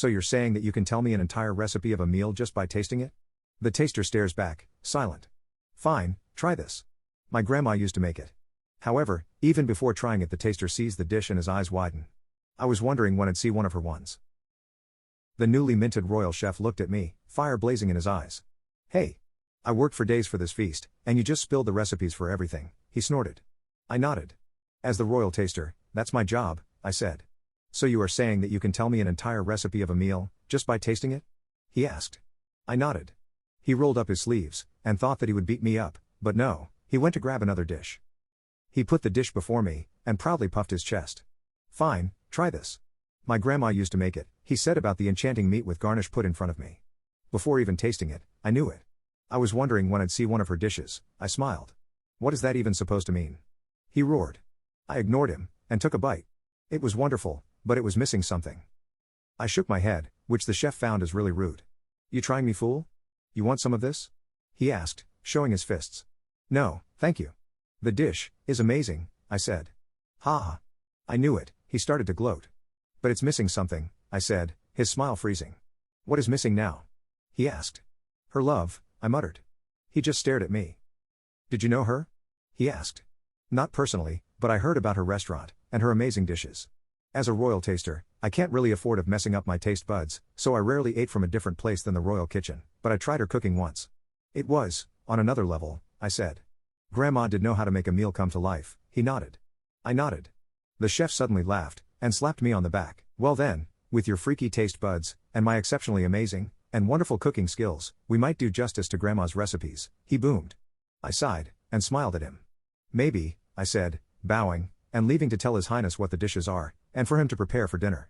So you're saying that you can tell me an entire recipe of a meal just by tasting it? The taster stares back, silent. Fine, try this. My grandma used to make it. However, even before trying it, the taster sees the dish and his eyes widen. I was wondering when I'd see one of her ones. The newly minted royal chef looked at me, fire blazing in his eyes. Hey! I worked for days for this feast, and you just spilled the recipes for everything, he snorted. I nodded. As the royal taster, that's my job, I said. So you are saying that you can tell me an entire recipe of a meal, just by tasting it? He asked. I nodded. He rolled up his sleeves, and thought that he would beat me up, but no, he went to grab another dish. He put the dish before me, and proudly puffed his chest. Fine, try this. My grandma used to make it, he said about the enchanting meat with garnish put in front of me. Before even tasting it, I knew it. I was wondering when I'd see one of her dishes, I smiled. What is that even supposed to mean? He roared. I ignored him, and took a bite. It was wonderful, but it was missing something. I shook my head, which the chef found as really rude. You trying me, fool? You want some of this? He asked, showing his fists. No, thank you. The dish is amazing, I said. Ha ha. I knew it, he started to gloat. But it's missing something, I said, his smile freezing. What is missing now? He asked. Her love, I muttered. He just stared at me. Did you know her? He asked. Not personally, but I heard about her restaurant, and her amazing dishes. As a royal taster, I can't really afford of messing up my taste buds, so I rarely ate from a different place than the royal kitchen, but I tried her cooking once. It was, on another level, I said. Grandma did know how to make a meal come to life, he nodded. I nodded. The chef suddenly laughed, and slapped me on the back. Well then, with your freaky taste buds, and my exceptionally amazing, and wonderful cooking skills, we might do justice to Grandma's recipes, he boomed. I sighed, and smiled at him. Maybe, I said, bowing, and leaving to tell His Highness what the dishes are, and for him to prepare for dinner.